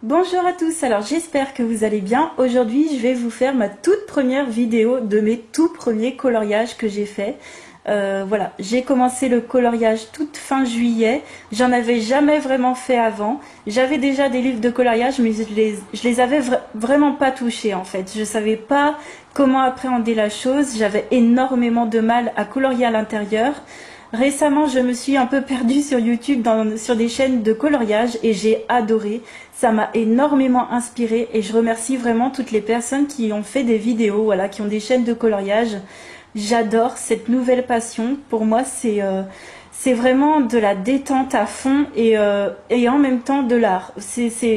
Bonjour à tous, alors j'espère que vous allez bien. Aujourd'hui je vais vous faire ma toute première vidéo de mes tout premiers coloriages que j'ai fait. Voilà, j'ai commencé le coloriage toute fin juillet, j'en avais jamais vraiment fait avant. J'avais déjà des livres de coloriage mais je les avais vraiment pas touchés en fait. Je savais pas comment appréhender la chose, j'avais énormément de mal à colorier à l'intérieur. Récemment, je me suis un peu perdue sur YouTube sur des chaînes de coloriage et j'ai adoré. Ça m'a énormément inspirée et je remercie vraiment toutes les personnes qui ont fait des vidéos, voilà, qui ont des chaînes de coloriage. J'adore cette nouvelle passion. Pour moi, c'est vraiment de la détente à fond et en même temps de l'art.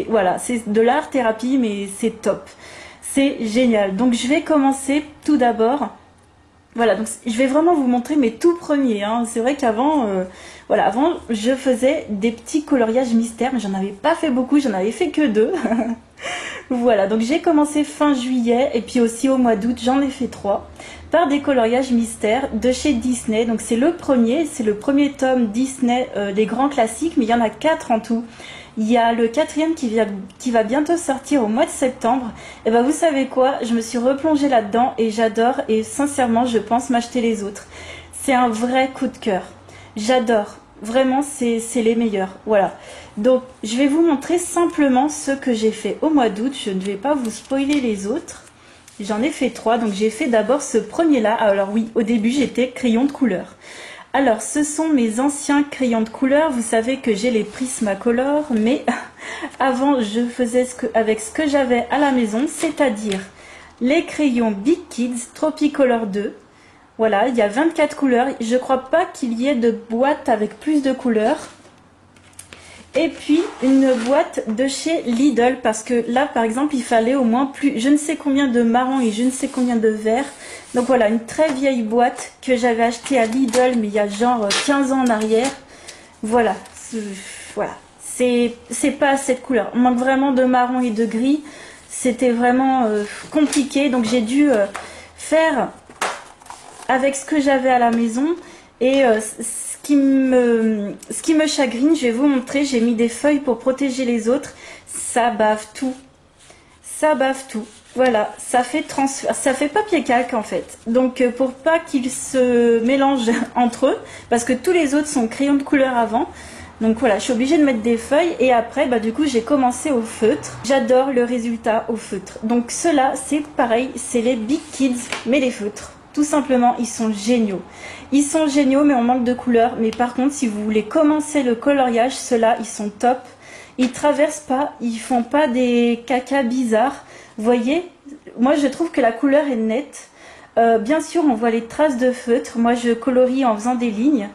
Voilà, c'est de l'art thérapie, mais c'est top. C'est génial. Donc, je vais commencer tout d'abord. Voilà, donc je vais vraiment vous montrer mes tout premiers, hein. C'est vrai qu'avant, voilà, avant je faisais des petits coloriages mystères, mais j'en avais pas fait beaucoup, j'en avais fait que 2. Voilà, donc j'ai commencé fin juillet et puis aussi au mois d'août, j'en ai fait 3 par des coloriages mystères de chez Disney. Donc c'est le premier tome Disney des grands classiques, mais il y en a 4 en tout. Il y a le 4e qui va bientôt sortir au mois de septembre. Et ben vous savez quoi, je me suis replongée là-dedans et j'adore et sincèrement je pense m'acheter les autres. C'est un vrai coup de cœur. J'adore. Vraiment c'est les meilleurs. Voilà. Donc je vais vous montrer simplement ce que j'ai fait au mois d'août. Je ne vais pas vous spoiler les autres. J'en ai fait 3. Donc j'ai fait d'abord ce premier-là. Alors oui, au début j'étais crayon de couleur. Alors, ce sont mes anciens crayons de couleur. Vous savez que j'ai les Prismacolor, mais avant, je faisais avec ce que j'avais à la maison, c'est-à-dire les crayons Big Kids Tropicolor 2. Voilà, il y a 24 couleurs. Je ne crois pas qu'il y ait de boîte avec plus de couleurs. Et puis, une boîte de chez Lidl, parce que là, par exemple, il fallait au moins je ne sais combien de marron et je ne sais combien de vert. Donc voilà, une très vieille boîte que j'avais achetée à Lidl, mais il y a genre 15 ans en arrière. Voilà, voilà. C'est pas cette couleur. On manque vraiment de marron et de gris. C'était vraiment compliqué, donc j'ai dû faire avec ce que j'avais à la maison. Et ce qui me chagrine, je vais vous montrer, j'ai mis des feuilles pour protéger les autres. Ça bave tout. Ça bave tout. Voilà, ça fait papier calque en fait. Donc pour pas qu'ils se mélangent entre eux, parce que tous les autres sont crayons de couleur avant. Donc voilà, je suis obligée de mettre des feuilles et après, bah, du coup, j'ai commencé au feutre. J'adore le résultat au feutre. Donc ceux-là, c'est pareil, c'est les Big Kids, mais les feutres. Tout simplement, ils sont géniaux. Ils sont géniaux, mais on manque de couleurs. Mais par contre, si vous voulez commencer le coloriage, ceux-là, ils sont top. Ils traversent pas, ils font pas des cacas bizarres. Vous voyez, moi je trouve que la couleur est nette. Bien sûr, on voit les traces de feutre. Moi, je colorie en faisant des lignes.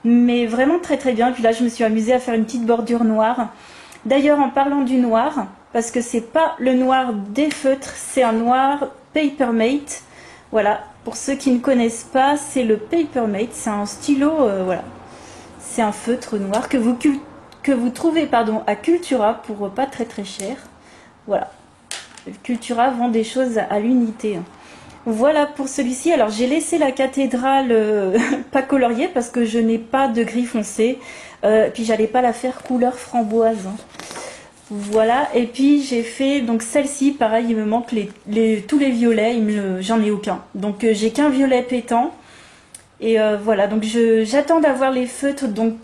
Mais vraiment très très bien. Puis là, je me suis amusée à faire une petite bordure noire. D'ailleurs, en parlant du noir, parce que c'est pas le noir des feutres, c'est un noir Papermate. Voilà, pour ceux qui ne connaissent pas, c'est le Papermate. C'est un stylo, voilà. C'est un feutre noir que vous trouvez à Cultura pour pas très très cher. Voilà. Cultura vend des choses à l'unité. Voilà pour celui-ci. Alors j'ai laissé la cathédrale pas coloriée parce que je n'ai pas de gris foncé. Puis j'allais pas la faire couleur framboise. Voilà. Et puis j'ai fait donc celle-ci. Pareil, il me manque tous les violets. J'en ai aucun. Donc j'ai qu'un violet pétant. Et voilà, donc j'attends d'avoir les feutres. Donc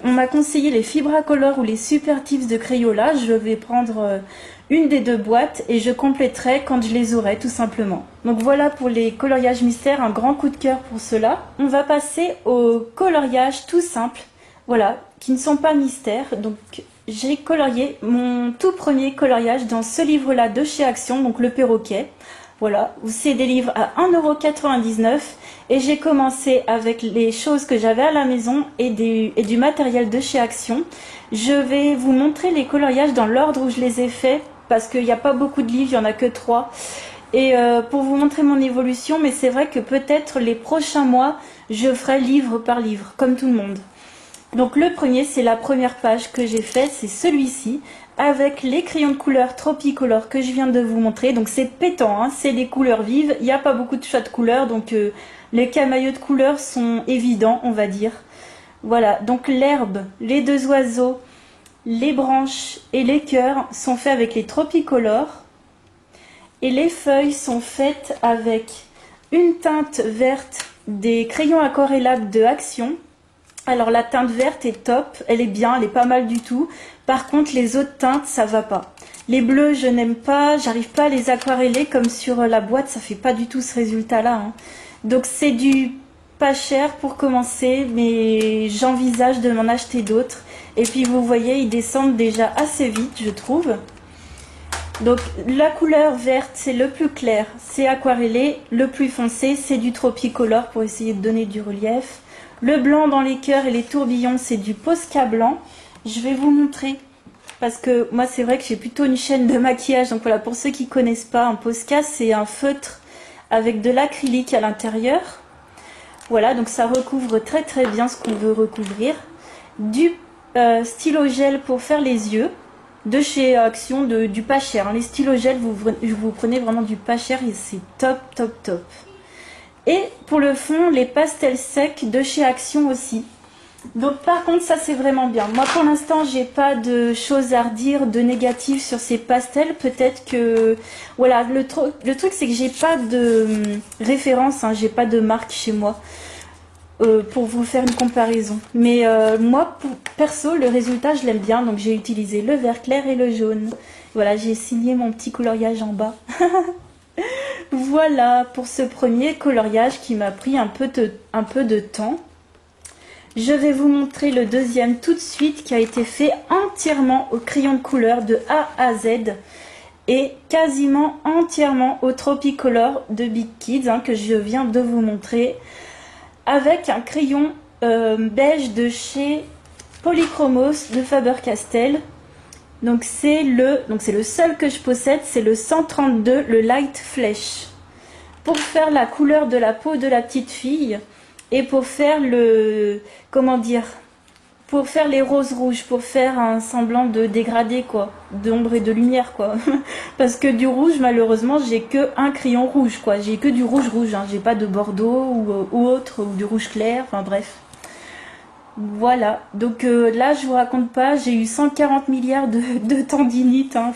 on m'a conseillé les Fibracolor ou les Super Tips de Crayola. Je vais prendre une des 2 boîtes et je compléterai quand je les aurai tout simplement. Donc voilà pour les coloriages mystères, un grand coup de cœur pour cela. On va passer aux coloriages tout simples, voilà, qui ne sont pas mystères. Donc j'ai colorié mon tout premier coloriage dans ce livre-là de chez Action, donc le perroquet. Voilà, c'est des livres à 1,99 € et j'ai commencé avec les choses que j'avais à la maison et du matériel de chez Action. Je vais vous montrer les coloriages dans l'ordre où je les ai faits parce qu'il n'y a pas beaucoup de livres, il n'y en a que 3. Et pour vous montrer mon évolution, mais c'est vrai que peut-être les prochains mois, je ferai livre par livre, comme tout le monde. Donc le premier, c'est la première page que j'ai fait, c'est celui-ci, avec les crayons de couleur Tropicolor que je viens de vous montrer. Donc c'est pétant, hein, c'est des couleurs vives, il n'y a pas beaucoup de choix de couleurs, donc les camaïeux de couleurs sont évidents, on va dire. Voilà, donc l'herbe, les 2 oiseaux, Les branches et les cœurs sont faits avec les Tropicolor. Et les feuilles sont faites avec une teinte verte des crayons aquarellables de Action. Alors la teinte verte est top, elle est bien, elle est pas mal du tout. Par contre les autres teintes ça va pas. Les bleus je n'aime pas, j'arrive pas à les aquareller comme sur la boîte, ça fait pas du tout ce résultat là. Donc c'est du pas cher pour commencer, mais j'envisage de m'en acheter d'autres. Et puis vous voyez ils descendent déjà assez vite je trouve. Donc la couleur verte c'est le plus clair, c'est aquarellé. Le plus foncé c'est du Tropicolor pour essayer de donner du relief. Le blanc dans les cœurs et les tourbillons c'est du Posca blanc. Je vais vous montrer parce que moi c'est vrai que j'ai plutôt une chaîne de maquillage. Donc voilà, pour ceux qui ne connaissent pas, un Posca c'est un feutre avec de l'acrylique à l'intérieur. Voilà, donc ça recouvre très très bien ce qu'on veut recouvrir. Du stylo gel pour faire les yeux. De chez Action, du pas cher. Hein. Les stylos gel, vous prenez vraiment du pas cher et c'est top, top, top. Et pour le fond, les pastels secs de chez Action aussi. Donc par contre, ça c'est vraiment bien. Moi pour l'instant, j'ai pas de choses à redire, de négatif sur ces pastels. Peut-être que... Voilà, le truc c'est que j'ai pas de référence, hein, j'ai pas de marque chez moi. Pour vous faire une comparaison. Mais moi, perso, le résultat, je l'aime bien. Donc, j'ai utilisé le vert clair et le jaune. Voilà, j'ai signé mon petit coloriage en bas. Voilà pour ce premier coloriage qui m'a pris un peu de temps. Je vais vous montrer le deuxième tout de suite qui a été fait entièrement au crayon de couleur de A à Z. Et quasiment entièrement au Tropicolor de Big Kids hein, que je viens de vous montrer. Avec un crayon beige de chez Polychromos de Faber-Castell. Donc c'est le seul que je possède, c'est le 132, le Light Flesh. Pour faire la couleur de la peau de la petite fille et pour faire le, comment dire, pour faire les roses rouges, pour faire un semblant de dégradé quoi, d'ombre et de lumière quoi. Parce que du rouge malheureusement j'ai que un crayon rouge quoi, j'ai que du rouge rouge, hein. J'ai pas de bordeaux ou autre, ou du rouge clair, enfin bref. Voilà, donc là je vous raconte pas, j'ai eu 140 milliards de tendinite, hein.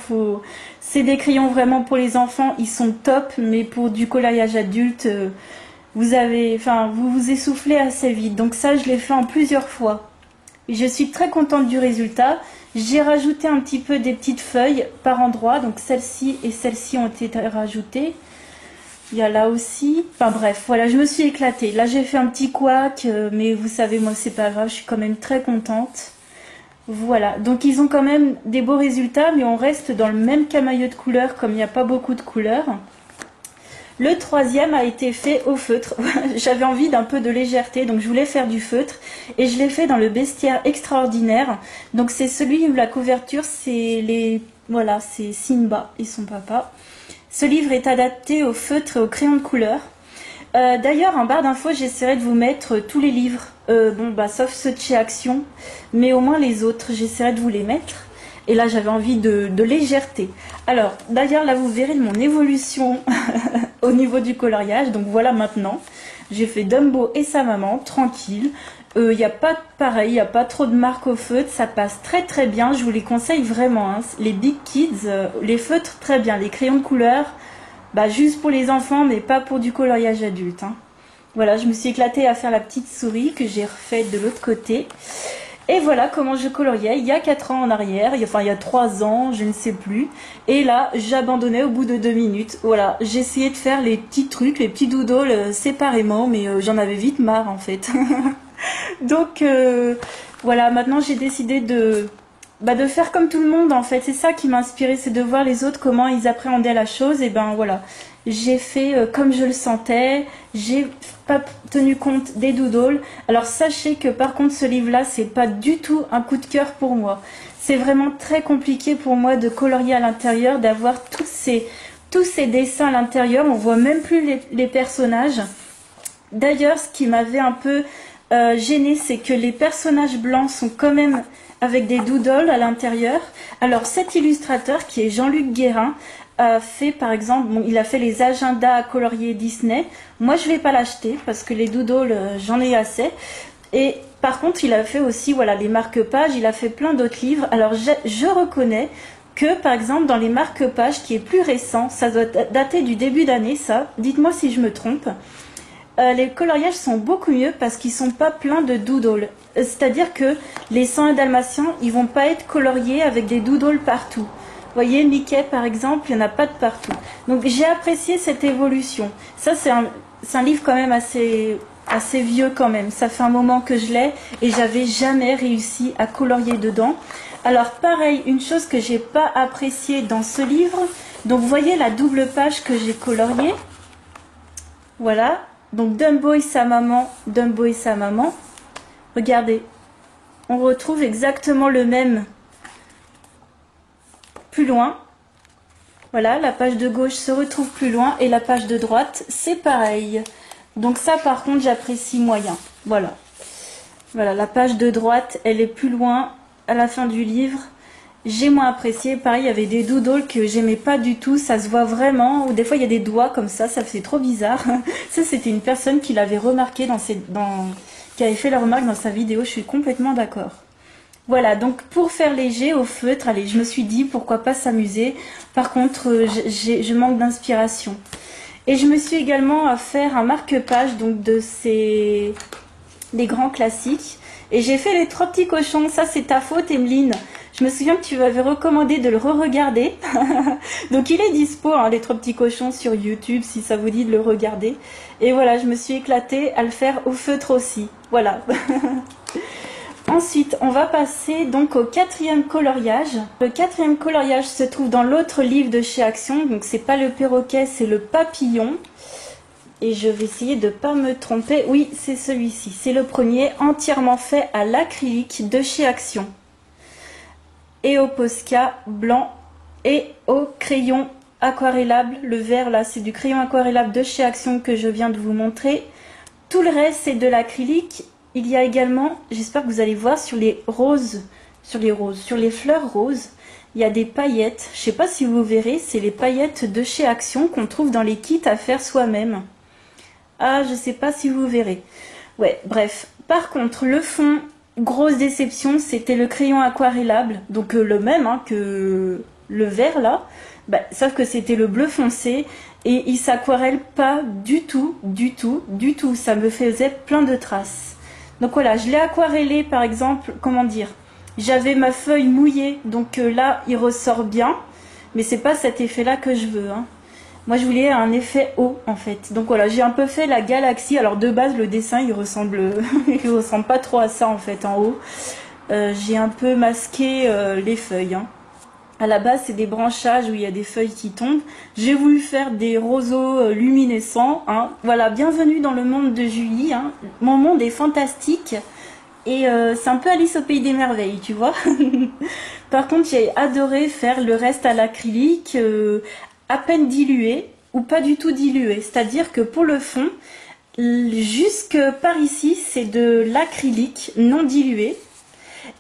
C'est des crayons vraiment pour les enfants, ils sont top, mais pour du coloriage adulte, vous vous essoufflez assez vite. Donc ça je l'ai fait en plusieurs fois. Je suis très contente du résultat. J'ai rajouté un petit peu des petites feuilles par endroit. Donc celle-ci et celle-ci ont été rajoutées. Il y a là aussi. Enfin bref, voilà, je me suis éclatée. Là j'ai fait un petit couac, mais vous savez, moi c'est pas grave, je suis quand même très contente. Voilà, donc ils ont quand même des beaux résultats, mais on reste dans le même camailleux de couleurs comme il n'y a pas beaucoup de couleurs. Le troisième a été fait au feutre. J'avais envie d'un peu de légèreté, donc je voulais faire du feutre. Et je l'ai fait dans le Bestiaire Extraordinaire. Donc c'est celui où la couverture, c'est Simba et son papa. Ce livre est adapté au feutre et au crayon de couleur. D'ailleurs, en barre d'infos, j'essaierai de vous mettre tous les livres. Sauf ceux de chez Action, mais au moins les autres, j'essaierai de vous les mettre. Et là, j'avais envie de légèreté. Alors, d'ailleurs, là, vous verrez mon évolution au niveau du coloriage. Donc voilà maintenant. J'ai fait Dumbo et sa maman, tranquille. Il n'y a pas pareil, il n'y a pas trop de marques au feutre. Ça passe très très bien. Je vous les conseille vraiment. Hein. Les Big Kids, les feutres, très bien. Les crayons de couleur, juste pour les enfants, mais pas pour du coloriage adulte. Hein. Voilà, je me suis éclatée à faire la petite souris que j'ai refaite de l'autre côté. Et voilà comment je coloriais il y a 4 ans en arrière, il y a 3 ans, je ne sais plus. Et là, j'abandonnais au bout de 2 minutes. Voilà, j'essayais de faire les petits trucs, les petits doodles séparément, mais j'en avais vite marre en fait. Donc voilà, maintenant j'ai décidé de faire comme tout le monde en fait. C'est ça qui m'a inspirée, c'est de voir les autres comment ils appréhendaient la chose. Et voilà, j'ai fait comme je le sentais, j'ai pas tenu compte des doodles. Alors sachez que par contre ce livre là c'est pas du tout un coup de cœur pour moi. C'est vraiment très compliqué pour moi de colorier à l'intérieur, d'avoir tous ces dessins à l'intérieur. On voit même plus les personnages. D'ailleurs ce qui m'avait un peu gênée, c'est que les personnages blancs sont quand même avec des doodles à l'intérieur. Alors cet illustrateur qui est Jean-Luc Guérin a fait par exemple, il a fait les agendas à colorier Disney. Moi je vais pas l'acheter parce que les doodles j'en ai assez. Et Par contre, il a fait aussi, voilà, les marque-pages, il a fait plein d'autres livres. Alors, je reconnais que, par exemple, dans les marque-pages, qui est plus récent, ça doit dater du début d'année, ça, dites-moi si je me trompe, les coloriages sont beaucoup mieux parce qu'ils sont pas pleins de doodles. C'est-à-dire que les 101 dalmatiens, ils vont pas être coloriés avec des doodles partout. Vous voyez, Mickey, par exemple, il n'y en a pas de partout. Donc, j'ai apprécié cette évolution. Ça, c'est un livre quand même assez vieux quand même. Ça fait un moment que je l'ai et j'avais jamais réussi à colorier dedans. Alors, pareil, une chose que j'ai pas appréciée dans ce livre. Donc, vous voyez la double page que j'ai coloriée. Voilà. Donc Dumbo et sa maman, Dumbo et sa maman. Regardez, on retrouve exactement le même plus loin. Voilà, la page de gauche se retrouve plus loin et la page de droite, c'est pareil. Donc ça, par contre, j'apprécie moyen. Voilà. Voilà, la page de droite, elle est plus loin à la fin du livre. J'ai moins apprécié. Pareil, il y avait des doodles que j'aimais pas du tout. Ça se voit vraiment. Ou des fois, il y a des doigts comme ça fait trop bizarre. Ça, c'était une personne qui l'avait remarqué qui avait fait la remarque dans sa vidéo. Je suis complètement d'accord. Voilà, donc pour faire léger au feutre, allez, je me suis dit pourquoi pas s'amuser. Par contre, je manque d'inspiration. Et je me suis également faire un marque-page donc des grands classiques. Et j'ai fait les 3 petits cochons. Ça, c'est ta faute, Emeline. Je me souviens que tu m'avais recommandé de le re-regarder. Donc il est dispo, hein, les 3 petits cochons sur YouTube, si ça vous dit de le regarder. Et voilà, je me suis éclatée à le faire au feutre aussi. Voilà. Ensuite, on va passer donc au 4e coloriage. Le 4e coloriage se trouve dans l'autre livre de chez Action. Donc c'est pas le perroquet, c'est le papillon. Et je vais essayer de ne pas me tromper. Oui, c'est celui-ci. C'est le premier, entièrement fait à l'acrylique de chez Action. Et au Posca blanc et au crayon aquarellable. Le vert là, c'est du crayon aquarellable de chez Action que je viens de vous montrer. Tout le reste, c'est de l'acrylique. Il y a également, j'espère que vous allez voir, sur les fleurs roses, il y a des paillettes. Je ne sais pas si vous verrez, c'est les paillettes de chez Action qu'on trouve dans les kits à faire soi-même. Ah, je ne sais pas si vous verrez. Ouais, bref. Par contre, le fond, grosse déception, c'était le crayon aquarellable. Donc le même hein, que le vert là. Bah, sauf que c'était le bleu foncé. Et il s'aquarelle pas du tout, du tout, du tout. Ça me faisait plein de traces. Donc voilà, je l'ai aquarellé par exemple, comment dire. J'avais ma feuille mouillée, donc là, il ressort bien. Mais c'est pas cet effet-là que je veux. Hein. Moi, je voulais un effet haut, en fait. Donc voilà, j'ai un peu fait la galaxie. Alors de base, le dessin, il ressemble pas trop à ça, en fait, en haut. J'ai un peu masqué les feuilles. Hein. À la base, c'est des branchages où il y a des feuilles qui tombent. J'ai voulu faire des roseaux luminescents. Hein. Voilà, bienvenue dans le monde de Julie. Hein. Mon monde est fantastique. Et c'est un peu Alice au pays des merveilles, tu vois. Par contre, j'ai adoré faire le reste à l'acrylique, à peine dilué ou pas du tout dilué. C'est-à-dire que pour le fond, jusque par ici, c'est de l'acrylique non dilué.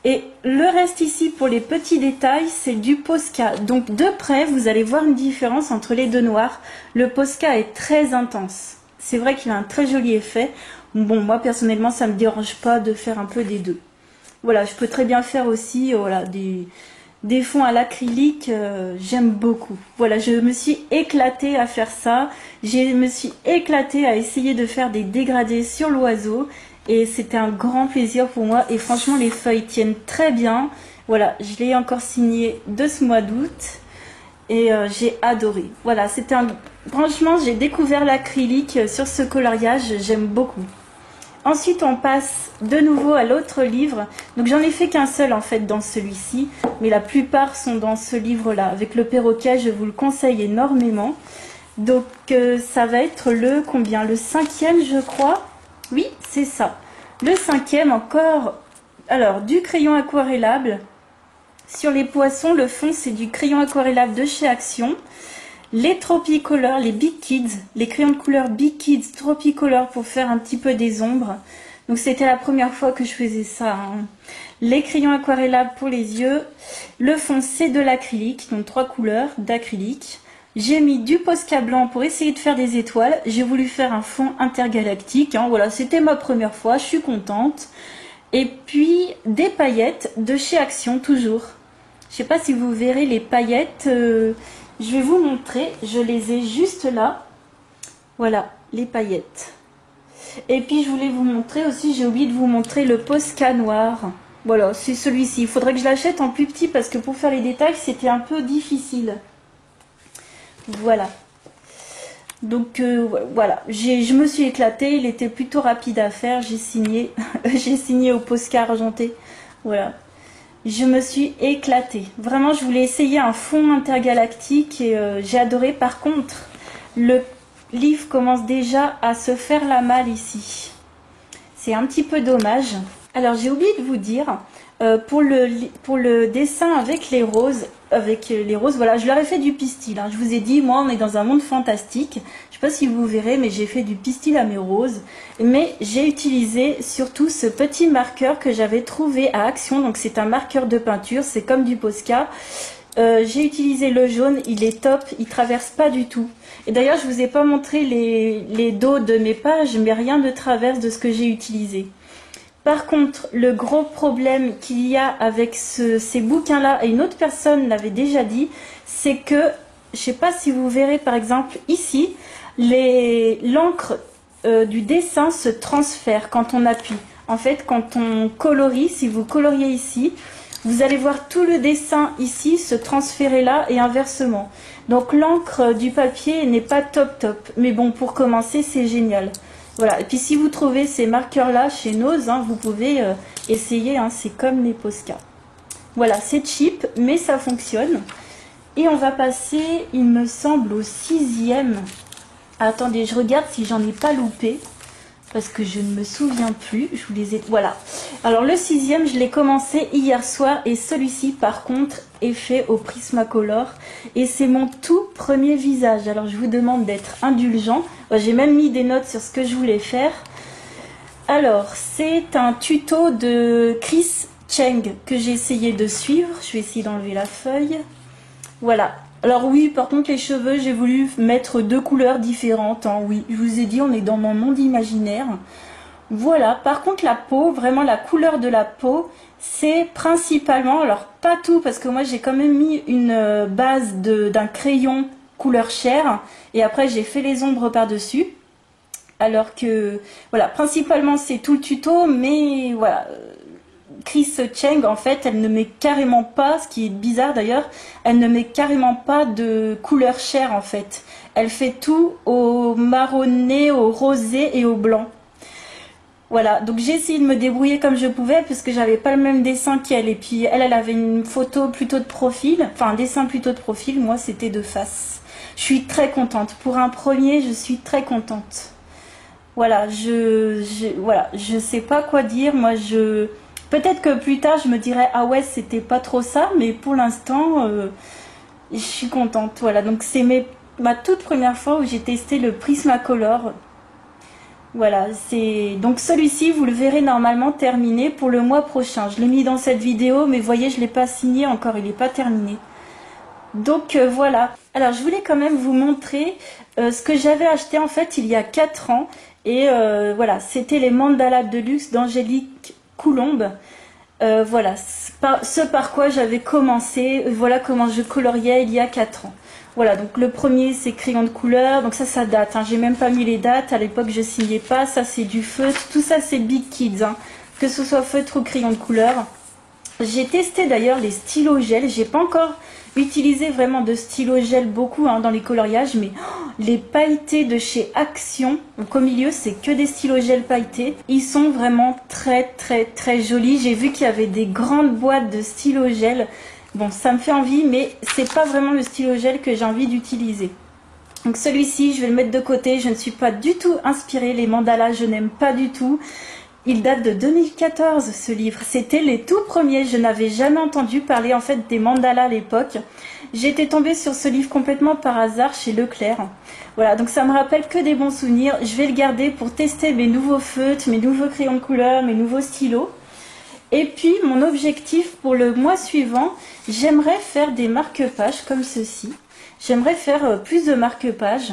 Et le reste ici, pour les petits détails, c'est du Posca. Donc de près, vous allez voir une différence entre les deux noirs. Le Posca est très intense. C'est vrai qu'il a un très joli effet. Bon, moi personnellement, ça ne me dérange pas de faire un peu des deux. Voilà, je peux très bien faire aussi voilà, des fonds à l'acrylique. J'aime beaucoup. Voilà, je me suis éclatée à faire ça. Je me suis éclatée à essayer de faire des dégradés sur l'oiseau. Et c'était un grand plaisir pour moi. Et franchement, les feuilles tiennent très bien. Voilà, je l'ai encore signé de ce mois d'août. Et j'ai adoré. Voilà, c'était un... Franchement, j'ai découvert l'acrylique sur ce coloriage. J'aime beaucoup. Ensuite, on passe de nouveau à l'autre livre. Donc, j'en ai fait qu'un seul, en fait, dans celui-ci. Mais la plupart sont dans ce livre-là. Avec le perroquet, je vous le conseille énormément. Donc, ça va être le combien? Le 5e, je crois. Oui, c'est ça. Le 5e, encore, alors, du crayon aquarellable. Sur les poissons, le fond, c'est du crayon aquarellable de chez Action. Les Tropicolor, les Big Kids, les crayons de couleur Big Kids Tropicolor pour faire un petit peu des ombres. Donc, c'était la première fois que je faisais ça. Hein. Les crayons aquarellables pour les yeux. Le fond, c'est de l'acrylique, donc 3 couleurs d'acrylique. J'ai mis du Posca blanc pour essayer de faire des étoiles. J'ai voulu faire un fond intergalactique. Hein. Voilà, c'était ma première fois. Je suis contente. Et puis des paillettes de chez Action toujours. Je sais pas si vous verrez les paillettes, je vais vous montrer, je les ai juste là. Voilà, les paillettes. Et puis je voulais vous montrer aussi, j'ai oublié de vous montrer le Posca noir. Voilà, c'est celui-ci. Il faudrait que je l'achète en plus petit parce que pour faire les détails, c'était un peu difficile. Voilà. Donc voilà, je me suis éclatée, il était plutôt rapide à faire, j'ai signé, j'ai signé au Posca argenté. Voilà. Je me suis éclatée. Vraiment, je voulais essayer un fond intergalactique et j'ai adoré. Par contre, le livre commence déjà à se faire la malle ici. C'est un petit peu dommage. Alors, j'ai oublié de vous dire, pour le dessin avec les roses, voilà, je leur ai fait du pistil. Hein. Je vous ai dit, moi, on est dans un monde fantastique. Je sais pas si vous verrez, mais j'ai fait du pistil à mes roses. Mais j'ai utilisé surtout ce petit marqueur que j'avais trouvé à Action. Donc, c'est un marqueur de peinture, c'est comme du Posca. J'ai utilisé le jaune, il est top, il traverse pas du tout. Et d'ailleurs, je vous ai pas montré les dos de mes pages, mais rien ne traverse de ce que j'ai utilisé. Par contre, le gros problème qu'il y a avec ces bouquins-là, et une autre personne l'avait déjà dit, c'est que, je sais pas si vous verrez par exemple ici, l'encre du dessin se transfère quand on appuie. En fait, quand on colorie, si vous coloriez ici, vous allez voir tout le dessin ici se transférer là et inversement. Donc l'encre du papier n'est pas top. Mais bon, pour commencer, c'est génial. Voilà, et puis si vous trouvez ces marqueurs-là chez Nose, hein, vous pouvez essayer, hein, c'est comme les Posca. Voilà, c'est cheap, mais ça fonctionne. Et on va passer, il me semble, au 6e. Attendez, je regarde si j'en ai pas loupé, parce que je ne me souviens plus, je vous les ai... Voilà. Alors le 6e, je l'ai commencé hier soir, et celui-ci, par contre, est fait au Prismacolor. Et c'est mon tout premier visage. Alors je vous demande d'être indulgent. J'ai même mis des notes sur ce que je voulais faire. Alors, c'est un tuto de Chris Cheng que j'ai essayé de suivre. Je vais essayer d'enlever la feuille. Voilà. Alors oui, par contre, les cheveux, j'ai voulu mettre 2 couleurs différentes. Hein. Oui, je vous ai dit, on est dans mon monde imaginaire. Voilà. Par contre, la peau, vraiment la couleur de la peau, c'est principalement, alors pas tout, parce que moi, j'ai quand même mis une base d'un crayon couleur chair. Et après, j'ai fait les ombres par-dessus. Alors que, voilà, principalement, c'est tout le tuto, mais voilà... Chris Cheng, en fait, elle ne met carrément pas, ce qui est bizarre d'ailleurs, elle ne met carrément pas de couleur chair en fait. Elle fait tout au marronné, au rosé et au blanc. Voilà, donc j'ai essayé de me débrouiller comme je pouvais puisque j'avais pas le même dessin qu'elle. Et puis elle avait une photo plutôt de profil, enfin un dessin plutôt de profil, moi c'était de face. Je suis très contente. Pour un premier, je suis très contente. Voilà, voilà, je sais pas quoi dire, moi peut-être que plus tard, je me dirais, ah ouais, c'était pas trop ça, mais pour l'instant, je suis contente. Voilà, donc c'est ma toute première fois où j'ai testé le Prismacolor. Voilà, donc celui-ci, vous le verrez normalement terminé pour le mois prochain. Je l'ai mis dans cette vidéo, mais vous voyez, je ne l'ai pas signé encore, il n'est pas terminé. Donc voilà. Alors, je voulais quand même vous montrer ce que j'avais acheté en fait il y a 4 ans. Et voilà, c'était les mandalas de luxe d'Angélique Coulombe. Voilà, ce par quoi j'avais commencé, voilà comment je coloriais il y a 4 ans. Voilà, donc le premier c'est crayon de couleur, donc ça date, hein, j'ai même pas mis les dates, à l'époque je signais pas, ça c'est du feutre, tout ça c'est Big Kids, hein, que ce soit feutre ou crayon de couleur. J'ai testé d'ailleurs les stylos gel, j'ai pas encore utilisé vraiment de stylo gel beaucoup hein, dans les coloriages, mais les pailletés de chez Action, donc au milieu c'est que des stylos gel pailletés, ils sont vraiment très jolis. J'ai vu qu'il y avait des grandes boîtes de stylos gel, bon ça me fait envie, mais c'est pas vraiment le stylo gel que j'ai envie d'utiliser. Donc celui-ci je vais le mettre de côté, je ne suis pas du tout inspirée, les mandalas je n'aime pas du tout. Il date de 2014 ce livre, c'était les tout premiers, je n'avais jamais entendu parler en fait des mandalas à l'époque. J'étais tombée sur ce livre complètement par hasard chez Leclerc. Voilà, donc ça me rappelle que des bons souvenirs, je vais le garder pour tester mes nouveaux feutres, mes nouveaux crayons de couleur, mes nouveaux stylos. Et puis mon objectif pour le mois suivant, j'aimerais faire des marque-pages comme ceci. J'aimerais faire plus de marque-pages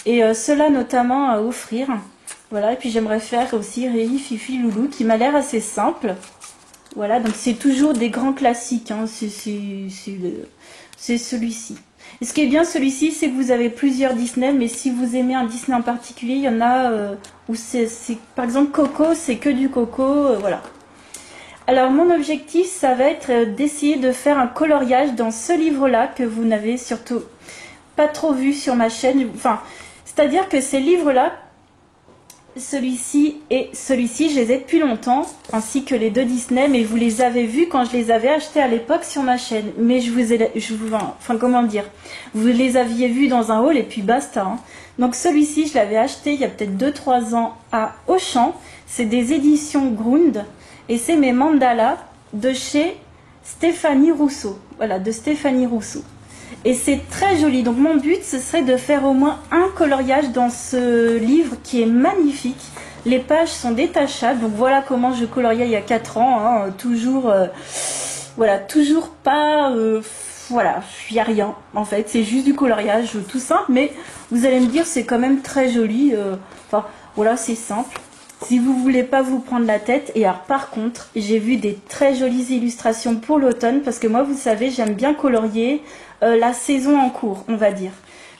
et cela notamment à offrir. Voilà, et puis j'aimerais faire aussi Riri, Fifi, Loulou, qui m'a l'air assez simple. Voilà, donc c'est toujours des grands classiques, hein. C'est celui-ci. Et ce qui est bien celui-ci, c'est que vous avez plusieurs Disney, mais si vous aimez un Disney en particulier, il y en a où c'est par exemple Coco, c'est que du Coco, voilà. Alors mon objectif, ça va être d'essayer de faire un coloriage dans ce livre-là, que vous n'avez surtout pas trop vu sur ma chaîne. Enfin, c'est-à-dire que ces livres-là, celui-ci et celui-ci, je les ai depuis longtemps, ainsi que les deux Disney, mais vous les avez vus quand je les avais achetés à l'époque sur ma chaîne. Mais enfin comment dire, vous les aviez vus dans un haul et puis basta, hein. Donc celui-ci, je l'avais acheté il y a peut-être 2-3 ans à Auchan. C'est des éditions Grund et c'est mes mandalas de chez Stéphanie Rousseau. Voilà, de Stéphanie Rousseau. Et c'est très joli. Donc mon but, ce serait de faire au moins un coloriage dans ce livre qui est magnifique. Les pages sont détachables. Donc voilà comment je coloriais il y a 4 ans. Hein. Toujours, voilà, toujours pas... voilà, il n'y a rien en fait. C'est juste du coloriage tout simple. Mais vous allez me dire, c'est quand même très joli. Enfin, voilà, c'est simple. Si vous voulez pas vous prendre la tête. Et alors par contre, j'ai vu des très jolies illustrations pour l'automne. Parce que moi, vous savez, j'aime bien colorier la saison en cours, on va dire.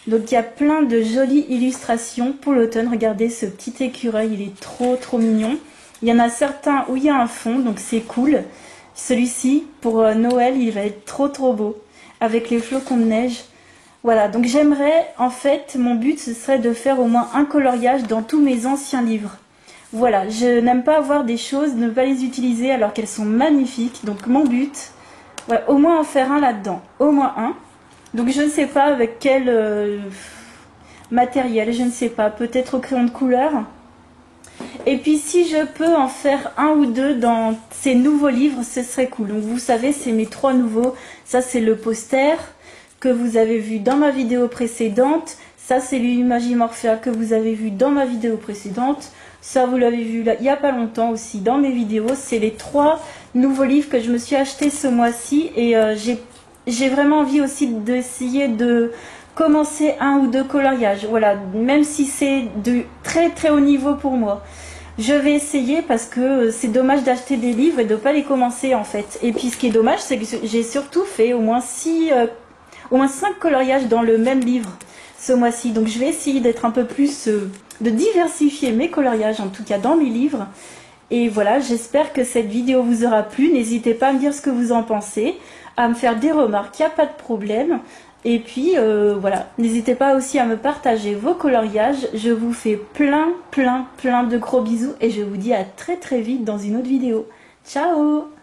Donc il y a plein de jolies illustrations pour l'automne. Regardez ce petit écureuil, il est trop mignon. Il y en a certains où il y a un fond, donc c'est cool. Celui-ci, pour Noël, il va être trop beau. Avec les flocons de neige. Voilà, donc j'aimerais, en fait, mon but, ce serait de faire au moins un coloriage dans tous mes anciens livres. Voilà, je n'aime pas avoir des choses, ne pas les utiliser alors qu'elles sont magnifiques. Donc mon but, ouais, au moins en faire un là-dedans. Au moins un. Donc je ne sais pas avec quel matériel, je ne sais pas, peut-être au crayon de couleur. Et puis si je peux en faire un ou deux dans ces nouveaux livres, ce serait cool. Donc vous savez, c'est mes 3 nouveaux. Ça c'est le poster que vous avez vu dans ma vidéo précédente. Ça c'est l'Imagimorphia que vous avez vu dans ma vidéo précédente. Ça vous l'avez vu là, il n'y a pas longtemps aussi dans mes vidéos. C'est les 3 nouveaux livres que je me suis acheté ce mois-ci. Et j'ai vraiment envie aussi d'essayer de commencer un ou deux coloriages. Voilà, même si c'est de très haut niveau pour moi. Je vais essayer parce que c'est dommage d'acheter des livres et de ne pas les commencer en fait. Et puis ce qui est dommage, c'est que j'ai surtout fait au moins 5 coloriages dans le même livre ce mois-ci. Donc je vais essayer d'être un peu plus, de diversifier mes coloriages, en tout cas dans mes livres. Et voilà, j'espère que cette vidéo vous aura plu. N'hésitez pas à me dire ce que vous en pensez, à me faire des remarques, il n'y a pas de problème. Et puis voilà, n'hésitez pas aussi à me partager vos coloriages. Je vous fais plein de gros bisous et je vous dis à très vite dans une autre vidéo. Ciao!